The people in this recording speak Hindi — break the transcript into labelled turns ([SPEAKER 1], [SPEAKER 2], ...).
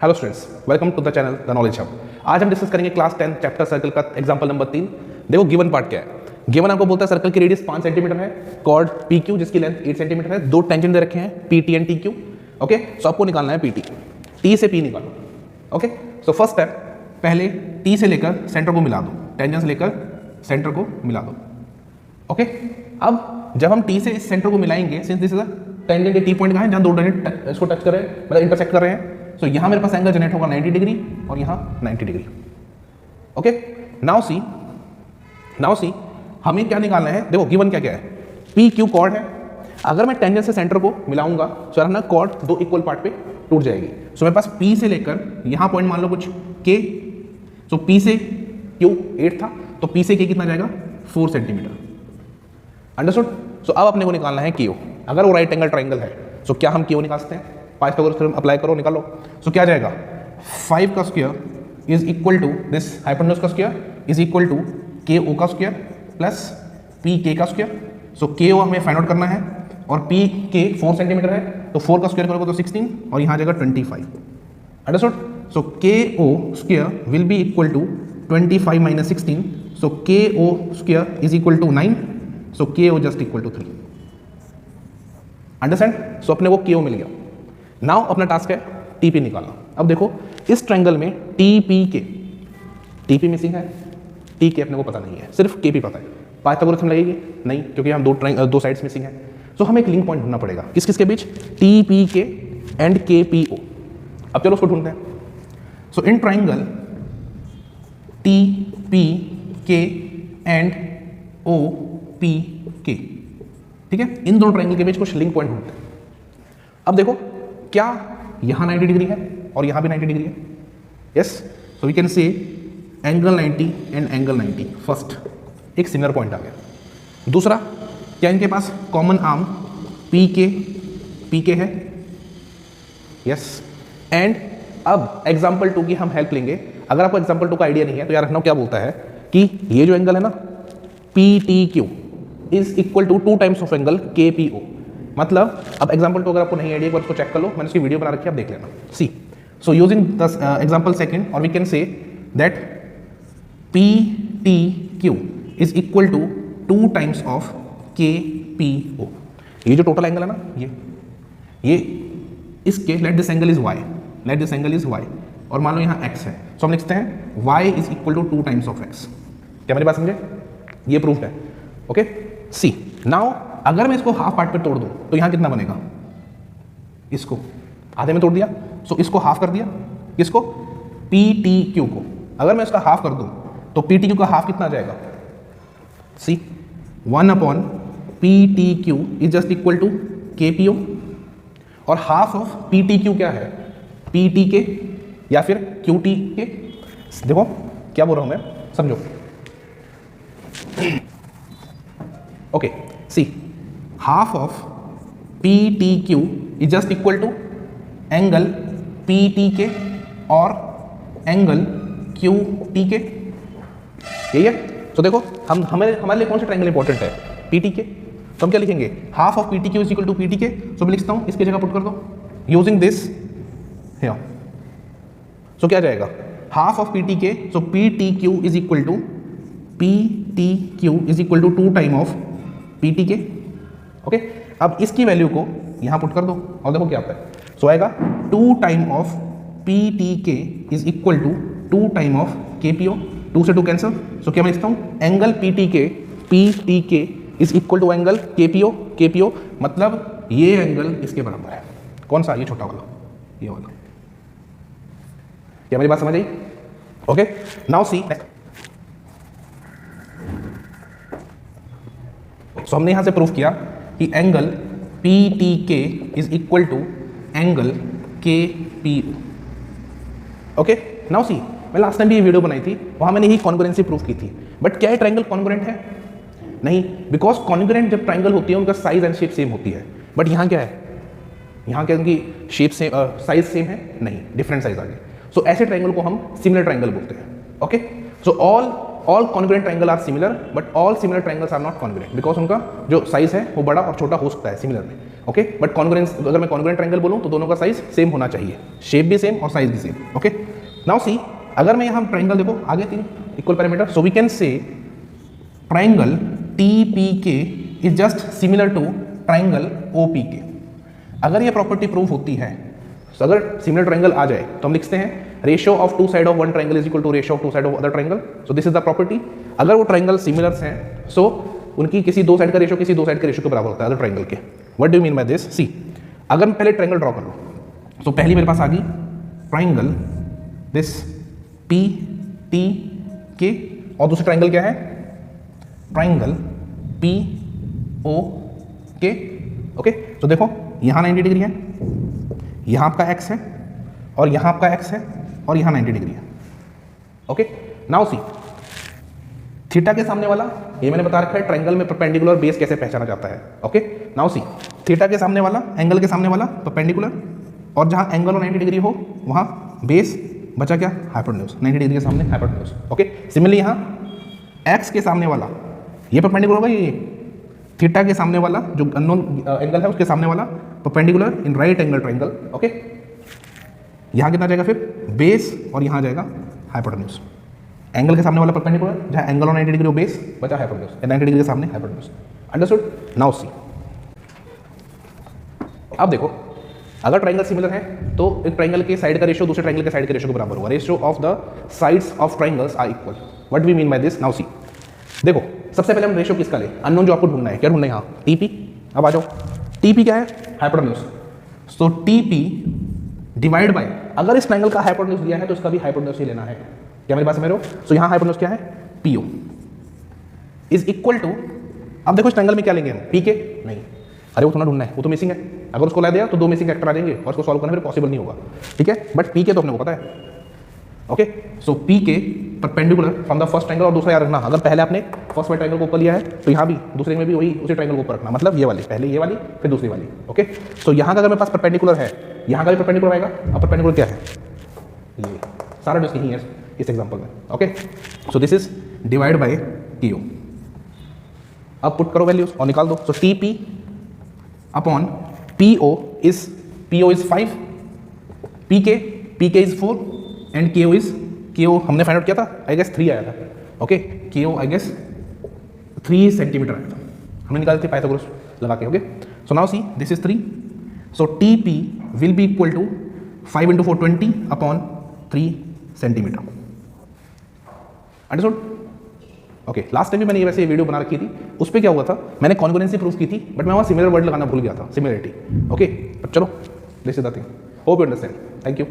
[SPEAKER 1] Hello students, welcome to the channel the knowledge hub. आज हम डिस्कस करेंगे क्लास 10 चैप्टर सर्कल का एग्जांपल नंबर 3। देखो गिवन पार्ट क्या है। गिवन आपको बोलता है सर्कल की रेडियस 5 सेंटीमीटर है, कॉर्ड पी क्यू जिसकी लेंथ 8 सेंटीमीटर है, दो टेंजेंट दे रखे हैं P T and T Q. Okay, so आपको निकालना है पी टी से पी निकालो। ओके, सो फर्स्ट स्टेप, पहले टी से लेकर सेंटर को मिला दो, टेंजेंट से लेकर सेंटर को मिला दो। ओके, अब जब हम टी से इस सेंटर को मिलाएंगे, since this is a tangent, T point कहाँ है जहाँ दो टेंजेंट इसको टच कर रहे हैं, मतलब इंटरसेक्ट कर रहे हैं, तो यहां मेरे पास एंगल जनरेट होगा 90 डिग्री और यहां 90 डिग्री। ओके, नाउ सी हमें क्या निकालना है। देखो गिवन क्या क्या है, पी क्यू कॉर्ड है। अगर मैं टेंजेंट से सेंटर को मिलाऊंगा तो ना कॉर्ड दो इक्वल पार्ट पे टूट जाएगी। सो मेरे पास पी से लेकर यहां पॉइंट मान लो कुछ के, सो पी से क्यू 8 था, तो पी से के कितना जाएगा 4 सेंटीमीटर। अंडरस्टूड। सो अब अपने को निकालना है क्यू। अगर वो राइट एंगल ट्राइंगल है, सो क्या हम क्यू निकाल सकते हैं? पाइथागोरस थ्योरम अप्लाई करो, निकालो। सो क्या जाएगा, 5 का square is equal to this hypotenuse का square is equal to K O का स्क्वायर प्लस पी के का स्क्वायर। सो के ओ हमें फाइंड आउट करना है और पी के 4 सेंटीमीटर है, तो 4 का स्क्वायर करोगे तो 16 और यहाँ जाएगा 25। Understood. So K O square will be equal to 25 minus 16, so K O square is equal to 9, so K O just equal to 3। Understand. So अपने को के ओ मिल गया। नाउ अपना टास्क है टीपी निकालना। अब देखो इस ट्रायंगल में टीपी मिसिंग है, टी के अपने को पता नहीं है, सिर्फ केपी पता है। पाइथागोरस थ्योरम लगेगी नहीं, क्योंकि हम दो साइड्स मिसिंग है। सो हमें एक लिंक पॉइंट ढूंढना पड़ेगा, किस किस के बीच, टी पी के एंड के पी ओ। अब चलो उसको ढूंढते हैं। सो इन ट्रायंगल टी पी के एंड ओ पी के, ठीक है, इन दोनों ट्रायंगल के बीच कुछ लिंक पॉइंट ढूंढते हैं। अब देखो क्या यहां 90 डिग्री है और यहां भी 90 डिग्री है। Yes, so we can say angle 90 and angle 90। First एक सिमिलर पॉइंट आ गया। दूसरा, क्या इनके पास कॉमन आर्म पी के है? यस। एंड अब एग्जाम्पल 2 की हम हेल्प लेंगे। अगर आपको एग्जाम्पल 2 का आइडिया नहीं है तो यार रखना क्या बोलता है कि ये जो एंगल है ना P T Q is equal to 2 times of angle K P O. मतलब अब एग्जाम्पल 2 अगर आपको नहीं आइडिया, एक बार उसको चेक कर लो, मैंने उसकी वीडियो बना रखी है, आप देख लेना। See, so using the example second, और we can say that P T Q is equal to 2 times of के पी ओ। ये जो टोटल एंगल है ना, ये इसके let this angle is Y, और मान लो यहाँ x है, सो हम लिखते हैं y is equal to 2 times of x। क्या मेरी बात समझे? ये प्रूफ है। ओके, सी नाउ अगर मैं इसको हाफ पार्ट पे तोड़ दूं तो यहां कितना बनेगा? इसको आधे में तोड़ दिया, सो इसको हाफ कर दिया। किसको? पी टी क्यू को। अगर मैं इसका हाफ कर दूं तो पी टी क्यू का हाफ कितना आ जाएगा? See, 1 upon P T Q is just equal to K P O, और half of P T Q क्या है? पी टी के या फिर क्यू टी के। देखो क्या बोल रहा हूं मैं, समझो। Okay, see, half of PTQ is just equal to angle PTK और एंगल QTK। यही है। तो देखो हमारे लिए कौन सा ट्रायंगल इंपॉर्टेंट है? PTK। तो हम क्या लिखेंगे? Half of PTQ is equal to PTK। So मैं लिखता हूं, इसकी जगह पुट कर दो यूजिंग दिस हियर। सो क्या जाएगा? Half of PTK, so PTQ is equal to 2 time of PTK। Okay, अब इसकी वैल्यू को यहां पुट कर दो और देखो क्या आता है। सो आएगा 2 time of P T K is equal to 2 time of के पी ओ। 2 से 2 कैंसिल। सो क्या मैं लिखता हूं, angle P T K is equal to angle K P O, मतलब ये एंगल इसके बराबर है। कौन सा? ये छोटा वाला, ये वाला। क्या मेरी बात समझ आई? ओके, नाउ सी, सो हमने यहां से प्रूफ किया कि angle P T K is equal to angle K P O. Okay, now see, मैं लास्ट टाइम भी ये वीडियो बनाई थी, वहां मैंने ही कॉन्ग्रुएंसी प्रूफ की थी। बट क्या ये ट्रायंगल कॉन्ग्रुएंट है? नहीं, बिकॉज कॉन्ग्रुएंट जब ट्रायंगल होती है उनका साइज एंड शेप सेम होती है। बट यहाँ क्या है? यहाँ क्या उनकी शेप सेम, साइज सेम है? नहीं, डिफरेंट साइज आ गए। सो ऐसे ट्रायंगल को हम सिमिलर ट्रायंगल बोलते हैं। Okay, so all congruent triangle are similar but all similar triangles are not congruent because उनका जो साइज है वो बड़ा और छोटा हो सकता है सिमिलर में। ओके, बट कॉन्ग्रुएंस, अगर मैं कॉन्ग्रुएंट ट्रायंगल बोलूँ तो दोनों का साइज सेम होना चाहिए, शेप भी सेम और साइज भी सेम। ओके, नाउ सी, अगर मैं यहाँ ट्रायंगल देखो आगे 3 equal parameter, so we can say triangle TPK is just similar to triangle OPK। अगर ये प्रॉपर्टी प्रूव होती है, तो अगर सिमिलर ट्रायंगल आ जाए तो हम लिखते हैं ratio of two side of one triangle is equal to ratio of two side of other triangle. So this is the property. अगर वो ट्रायंगल सिमिलर्स हैं, सो उनकी किसी दो साइड का रेशियो किसी दो साइड के रेशियो के बराबर होता है अदर ट्रायंगल के। What do you mean by this? See, अगर मैं पहले ट्रायंगल ड्रॉ कर लूँ, तो पहली मेरे पास आ गई ट्रायंगल दिस PTK, और दूसरा ट्रायंगल क्या है? Triangle POK। ओके, तो देखो यहाँ 90 डिग्री है, यहाँ आपका x है, और यहाँ आपका x है, और यहाँ 90 डिग्री है। ओके, नाउ सी, थीटा के सामने वाला, ये मैंने बता रखा है ट्रायंगल में परपेंडिकुलर बेस कैसे पहचाना जाता है। ओके, नाउ सी, थीटा के सामने वाला, एंगल के सामने वाला परपेंडिकुलर, और जहाँ एंगल और 90 डिग्री हो वहाँ बेस बचा क्या? हाइपोटेन्यूज। 90 डिग्री के सामने हाइपोटेन्यूज। ओके, सिमिलरली यहाँ x के सामने वाला ये परपेंडिकुलर होगा, ये थीटा के सामने वाला जो अननोन एंगल है उसके सामने वाला perpendicular in right angle triangle. Okay, यहाँ कितना जाएगा फिर? बेस, और यहाँ जाएगा हाइपोटेन्यूज। एंगल के सामने वाला परपेंडिकुलर, जहाँ एंगल और 90 डिग्री हो बेस, बचा हाइपोटेन्यूज, 90 डिग्री के सामने हाइपोटेन्यूज। अंडरस्टूड? नाउ सी, अब देखो, अगर ट्रायंगल सिमिलर है तो एक ट्रायंगल के साइड का रेशियो दूसरे ट्रायंगल के साइड के रेशियो के बराबर होगा। Ratio of the sides of triangles are equal. What we mean by this? Now see, देखो सबसे पहले हम रेशियो किसका ले? अननोन जो आपको ढूंढना है, क्या ढूंढना है यहाँ? TP। अब आ जाओ, TP क्या है? Hypotenuse. So TP divide by, अगर इस ट्रायंगल का हाइपोटेन्यूज दिया है तो इसका भी हाइपोटेन्यूज ही लेना है। क्या मेरी बात समझ रहे हो? सो यहाँ हाइपोटेन्यूज क्या है? PO इज इक्वल टू, अब देखो इस ट्रायंगल में क्या लेंगे हम? PK नहीं, अरे वो थोड़ा ढूंढना है, वो तो मिसिंग है। अगर उसको ला दिया तो 2 मिसिंग फैक्टर आ जाएंगे और उसको सॉल्व करना फिर पॉसिबल नहीं होगा। ठीक है, बट PK तो अपने को पता है। Okay, so PK perpendicular from the first triangle, और दूसरा याद रखना, अगर पहले आपने फर्स्ट वाले ट्रायंगल को ऊपर लिया है तो यहाँ भी दूसरे में भी वही उसी ट्रायंगल को ऊपर रखना, मतलब ये वाली, पहले ये वाली फिर दूसरी वाली। ओके, सो यहाँ का अगर मेरे पास परपेंडिकुलर है, यहाँ का भी परपेंडिकुलर आएगा। अब परपेंडिकुलर क्या है? ये सारा डिस्क यही है इस एग्जाम्पल में। Okay, so this is divide by PO। अब पुट करो वैल्यूज और निकाल दो। So TP upon PO is 5, PK is 4 and KO हमने फाइंड आउट किया था, आई गेस 3 आया था। Okay, KO I guess 3 centimetre आया था, हमने निकाले थे पाइथागोरस लगा के। Okay, so now see, this is 3, so TP will be equal to 5 × 4 20 upon 3 centimetre. Understood? Okay, last time भी मैंने ये वैसे वीडियो बना रखी थी, उस पर क्या हुआ था, मैंने कॉन्ग्रुएंसी प्रूफ की थी, बट मैं वहाँ सिमिलर वर्ड लगाना भूल गया था, सिमिलरिटी। ओके, अब चलो, this is the thing, hope you understand. Thank you.